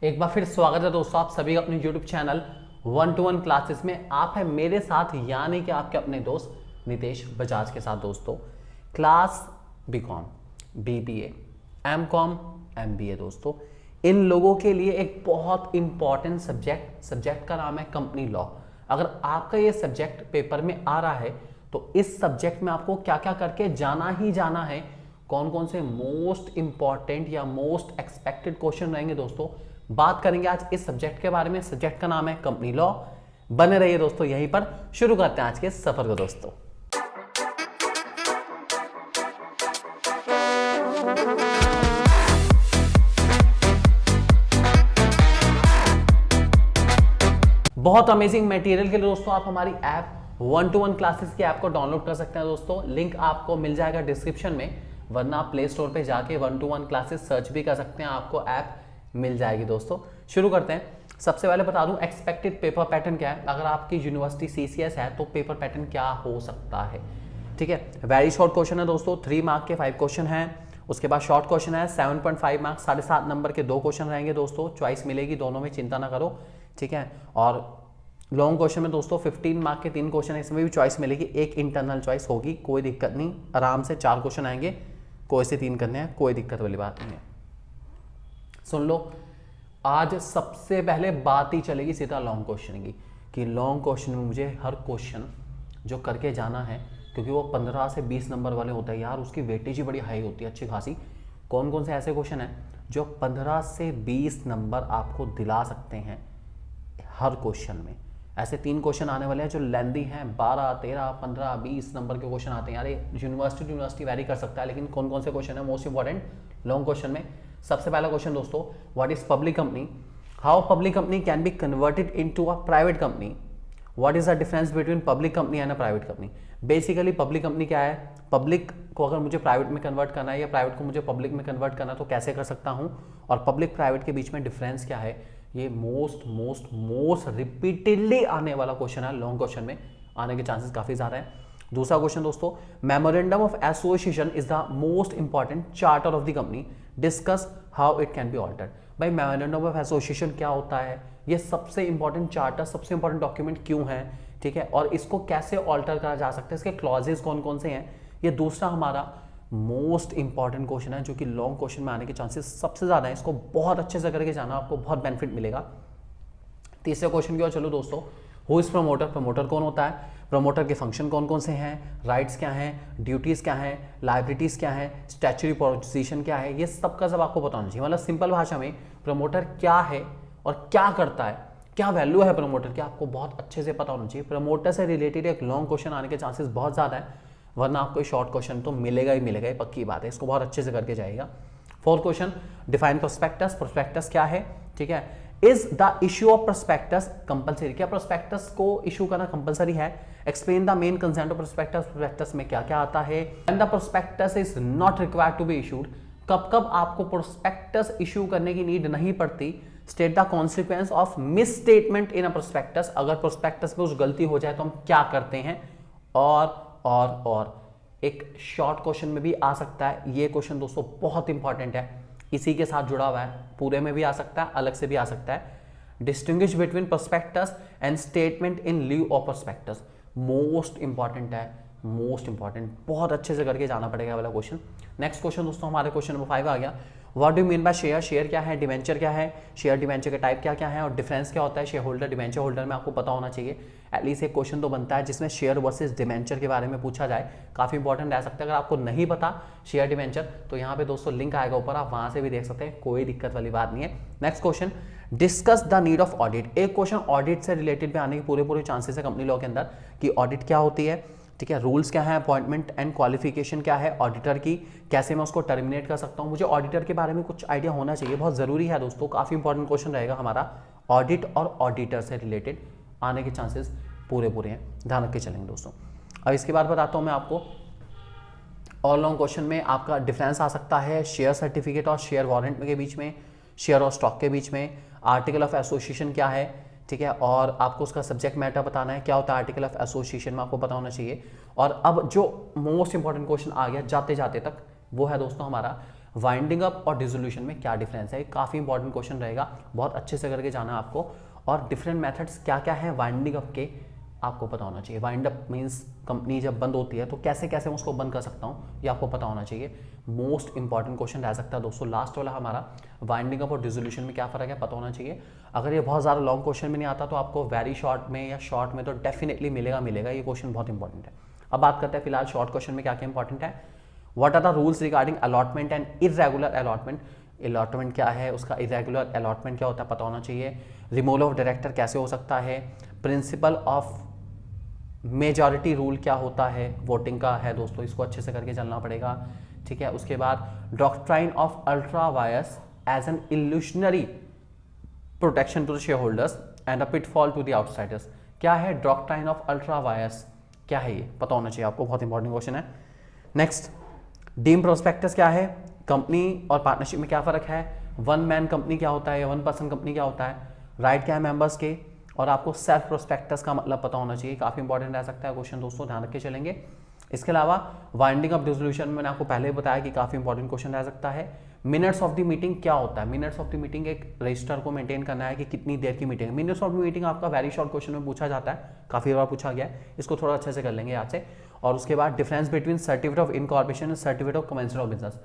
एक बार फिर स्वागत है दोस्तों आप सभी का अपने YouTube चैनल 1-to-1 क्लासेस में। आप है मेरे साथ यानी कि आपके अपने दोस्त नितेश बजाज के साथ। दोस्तों class BCom, BBA, MCOM, MBA दोस्तों इन लोगों के लिए एक बहुत इंपॉर्टेंट सब्जेक्ट का नाम है कंपनी लॉ। अगर आपका ये सब्जेक्ट पेपर में आ रहा है तो इस सब्जेक्ट में आपको क्या क्या करके जाना ही जाना है, कौन कौन से मोस्ट इंपॉर्टेंट या मोस्ट एक्सपेक्टेड क्वेश्चन रहेंगे दोस्तों, बात करेंगे आज इस सब्जेक्ट के बारे में। सब्जेक्ट का नाम है कंपनी लॉ। बने रहिए दोस्तों यहीं पर। शुरू करते हैं आज के सफर को दोस्तों। बहुत अमेजिंग मटेरियल के लिए दोस्तों आप हमारी ऐप 1-to-1 क्लासेस की ऐप को डाउनलोड कर सकते हैं दोस्तों। लिंक आपको मिल जाएगा डिस्क्रिप्शन में, वरना आप प्ले स्टोर पे जाके 1-to-1 क्लासेस सर्च भी कर सकते हैं, आपको ऐप मिल जाएगी दोस्तों। शुरू करते हैं। सबसे पहले बता दूं एक्सपेक्टेड पेपर पैटर्न क्या है। अगर आपकी यूनिवर्सिटी CCS है तो पेपर पैटर्न क्या हो सकता है, ठीक है। वेरी शॉर्ट क्वेश्चन है दोस्तों, 3 मार्क के 5 क्वेश्चन हैं। उसके बाद शॉर्ट क्वेश्चन है 7.5 मार्क्स, 7.5 नंबर के 2 क्वेश्चन रहेंगे दोस्तों। चॉइस मिलेगी दोनों में, चिंता ना करो, ठीक है। और लॉन्ग क्वेश्चन में दोस्तों 15 मार्क के 3 क्वेश्चन है, इसमें भी चॉइस मिलेगी, एक इंटरनल चॉइस होगी, कोई दिक्कत नहीं, आराम से 4 क्वेश्चन आएंगे, कोई से 3 करने हैं, कोई दिक्कत वाली बात नहीं है। सुन लो, आज सबसे पहले बात ही चलेगी सीधा लॉन्ग क्वेश्चन की, कि लॉन्ग क्वेश्चन में मुझे हर क्वेश्चन जो करके जाना है, क्योंकि वो 15 से 20 नंबर वाले होते हैं यार, उसकी वेटेज ही बड़ी हाई होती है, अच्छी खासी। कौन कौन से ऐसे क्वेश्चन हैं जो 15 से 20 नंबर आपको दिला सकते हैं हर क्वेश्चन में। ऐसे 3 क्वेश्चन आने वाले हैं जो लेंदी हैं, 12, 13, 15, 20 नंबर के क्वेश्चन आते हैं यार। ये यूनिवर्सिटी वैरी कर सकता है, लेकिन कौन कौन से क्वेश्चन है मोस्ट इंपॉर्टेंट लॉन्ग क्वेश्चन में। सबसे पहला क्वेश्चन दोस्तों, what is public company, how public company can be converted into a private company, what is the difference between public company and a private company. Basically public company क्या है, public को अगर मुझे private में convert करना है या private को मुझे पब्लिक में कन्वर्ट करना है तो कैसे कर सकता हूं, और पब्लिक प्राइवेट के बीच में डिफरेंस क्या है। ये मोस्ट रिपीटेडली आने वाला क्वेश्चन है, लॉन्ग क्वेश्चन में आने के चांसेस काफी ज्यादा है। दूसरा क्वेश्चन दोस्तों, memorandum of association is the most important charter of the company, discuss how it can be altered. भाई मेमोरेंडम ऑफ एसोसिएशन क्या होता है, ये सबसे इंपॉर्टेंट चार्टर, सबसे इंपॉर्टेंट डॉक्यूमेंट क्यों है, ठीक है, और इसको कैसे ऑल्टर करा जा सकता है, इसके क्लॉजेस कौन कौन से हैं। ये दूसरा हमारा मोस्ट इंपॉर्टेंट क्वेश्चन है जो कि लॉन्ग क्वेश्चन में आने के चांसेस सबसे ज्यादा है। इसको बहुत अच्छे से करके जाना, आपको बहुत बेनिफिट मिलेगा। तीसरे क्वेश्चन की ओर चलो दोस्तों, हु इज प्रमोटर, प्रमोटर कौन होता है, प्रमोटर के फंक्शन कौन कौन से हैं, राइट्स क्या हैं, ड्यूटीज क्या हैं, लाइबिलिटीज क्या हैं, स्टैच्यूटरी पोजीशन क्या है, ये सब का सब आपको पता होना चाहिए। मतलब सिंपल भाषा में प्रमोटर क्या है और क्या करता है, क्या वैल्यू है प्रमोटर की, आपको बहुत अच्छे से पता होना चाहिए। प्रमोटर से रिलेटेड एक लॉन्ग क्वेश्चन आने के चांसेस बहुत ज्यादा है, वरना आपको शॉर्ट क्वेश्चन तो मिलेगा ही मिलेगा, ये पक्की बात है, इसको बहुत अच्छे से करके जाएगा। Fourth question, define prospectus, prospectus क्या है, ठीक है। Is the issue of prospectus compulsory, क्या प्रोस्पेक्टस को इशू करना कंपलसरी है। Explain the main contents of prospectus, prospectus में क्या क्या आता है। When the prospectus is not required to be issued, कब कब आपको प्रोस्पेक्टस इशू करने की नीड नहीं पड़ती। State the consequence of miss statement in a prospectus, अगर प्रोस्पेक्टस में कुछ गलती हो जाए तो हम क्या करते हैं। और एक शॉर्ट क्वेश्चन में भी आ सकता है, ये क्वेश्चन दोस्तों बहुत इंपॉर्टेंट है, इसी के साथ जुड़ा हुआ है, पूरे में भी आ सकता है, अलग से भी आ सकता है। Distinguish between prospectus and statement in leave of prospectus, most important है, मोस्ट इंपॉर्टेंट, बहुत अच्छे से करके जाना पड़ेगा वाला क्वेश्चन। नेक्स्ट क्वेश्चन दोस्तों हमारे क्वेश्चन नंबर 5 आ गया, what do mean by share, share क्या है, डिवेंचर क्या है, शेयर डिवेंचर के टाइप क्या क्या है और डिफरेंस क्या होता है शेयर होल्डर डिवेंचर होल्डर में, आपको पता होना चाहिए। एटलीस्ट एक क्वेश्चन तो बनता है जिसमें शेयर वर्सेस डिवेंचर के बारे में पूछा जाए, काफी इंपॉर्टेंट रह सकता है। अगर आपको नहीं पता शेयर डिवेंचर तो यहाँ पे दोस्तों लिंक आएगा ऊपर, आप वहां से भी देख सकते हैं, कोई दिक्कत वाली बात नहीं है। Next question, discuss the need of audit, एक क्वेश्चन ऑडिट से रिलेटेड भी आने के पूरे चांसेस है कंपनी लॉ के अंदर, कि ऑडिट क्या होती है, ठीक है, रूल्स क्या है, अपॉइंटमेंट एंड क्वालिफिकेशन क्या है ऑडिटर की, कैसे मैं उसको टर्मिनेट कर सकता हूं। मुझे ऑडिटर के बारे में कुछ आइडिया होना चाहिए, बहुत जरूरी है दोस्तों, काफी इंपॉर्टेंट क्वेश्चन रहेगा हमारा, ऑडिट और ऑडिटर से रिलेटेड आने के चांसेस पूरे हैं, ध्यान रख के चलेंगे दोस्तों। अब इसके बाद बताता हूं मैं आपको, और लॉन्ग क्वेश्चन में आपका डिफरेंस आ सकता है शेयर सर्टिफिकेट और शेयर वारंट के बीच में, शेयर और स्टॉक के बीच में, आर्टिकल ऑफ एसोसिएशन क्या है, ठीक है, और आपको उसका सब्जेक्ट मैटर बताना है, क्या होता है आर्टिकल ऑफ एसोसिएशन में, आपको पता होना चाहिए। और अब जो मोस्ट इंपॉर्टेंट क्वेश्चन आ गया जाते जाते तक, वो है दोस्तों हमारा वाइंडिंग अप और डिसोल्यूशन में क्या डिफरेंस है, काफ़ी इंपॉर्टेंट क्वेश्चन रहेगा, बहुत अच्छे से करके जाना आपको। और डिफरेंट मेथड्स क्या क्या है वाइंडिंग अप के, आपको पता होना चाहिए। वाइंड अप मीन्स कंपनी जब बंद होती है तो कैसे कैसे मैं उसको बंद कर सकता हूँ, ये आपको पता होना चाहिए। मोस्ट इंपॉर्टेंट क्वेश्चन रह सकता है दोस्तों लास्ट वाला हमारा, वाइंडिंग अप और डिसोल्यूशन में क्या फ़र्क है पता होना चाहिए। अगर ये बहुत ज़्यादा लॉन्ग क्वेश्चन में नहीं आता तो आपको वेरी शॉर्ट में या शॉर्ट में तो डेफिनेटली मिलेगा, ये क्वेश्चन बहुत इंपॉर्टेंट है। अब बात करते हैं फिलहाल शॉर्ट क्वेश्चन में क्या क्या इंपॉर्टेंट है। What are the rules regarding allotment and irregular allotment, allotment क्या है, उसका इरेगुलर अलॉटमेंट क्या होता है पता होना चाहिए। रिमूवल ऑफ डायरेक्टर कैसे हो सकता है, प्रिंसिपल ऑफ मेजॉरिटी रूल क्या होता है, वोटिंग का है दोस्तों, इसको अच्छे से करके चलना पड़ेगा, ठीक है। उसके बाद doctrine of ultra vires as an illusionary protection to the shareholders and a pitfall to the outsiders, क्या है डॉक्ट्राइन ऑफ अल्ट्रा वायर्स, क्या है ये पता होना चाहिए आपको, बहुत इंपॉर्टेंट क्वेश्चन है। नेक्स्ट, डीम प्रोस्पेक्टस क्या है, कंपनी और पार्टनरशिप में क्या फ़र्क है, वन मैन कंपनी क्या होता है या वन पर्सन कंपनी क्या होता है, राइट क्या है मेंबर्स के, और आपको सेल्फ प्रोस्पेक्टस का मतलब पता होना चाहिए, काफ़ी इंपॉर्टेंट रह सकता है क्वेश्चन दोस्तों, ध्यान रख के चलेंगे। इसके अलावा वाइंडिंग अप डिसोल्यूशन में मैंने आपको पहले ही बताया कि काफ़ी इंपॉर्टेंट क्वेश्चन रह सकता है। मिनट्स ऑफ द मीटिंग क्या होता है, मिनट्स ऑफ द मीटिंग एक रजिस्टर को मेंटेन करना है कि कितनी देर की मीटिंग है। मिनट्स ऑफ द मीटिंग आपका वेरी शॉर्ट क्वेश्चन में पूछा जाता है, काफ़ी बार पूछा गया है, इसको थोड़ा अच्छे से कर लेंगे आज से। और उसके बाद difference between certificate of incorporation and certificate of commencement of business,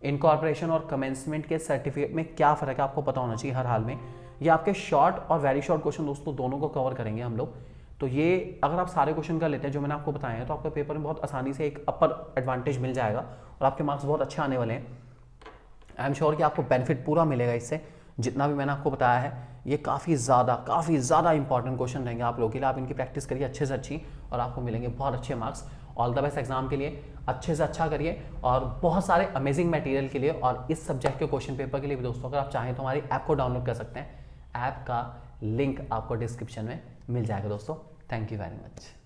incorporation और कमेंसमेंट के सर्टिफिकेट में क्या फ़र्क है आपको पता होना चाहिए हर हाल में। ये आपके शॉर्ट और वेरी शॉर्ट क्वेश्चन दोस्तों दोनों को कवर करेंगे हम लोग। तो ये अगर आप सारे क्वेश्चन कर लेते हैं जो मैंने आपको बताए हैं तो आपके पेपर में बहुत आसानी से एक अपर एडवांटेज मिल जाएगा और आपके मार्क्स बहुत अच्छे आने वाले हैं। आई एम श्योर कि आपको बेनिफिट पूरा मिलेगा इससे, जितना भी मैंने आपको बताया है ये काफ़ी ज़्यादा इंपॉर्टेंट क्वेश्चन रहेंगे आप लोगों के लिए। आप इनकी प्रैक्टिस करिए अच्छे से अच्छी और आपको मिलेंगे बहुत अच्छे marks. All the best exam के लिए, अच्छे से अच्छा करिए और बहुत सारे अमेजिंग मटेरियल के लिए और इस सब्जेक्ट के क्वेश्चन पेपर के लिए भी दोस्तों अगर आप चाहें तो हमारी ऐप को डाउनलोड कर सकते हैं। ऐप का लिंक आपको डिस्क्रिप्शन में मिल जाएगा दोस्तों। Thank you very much.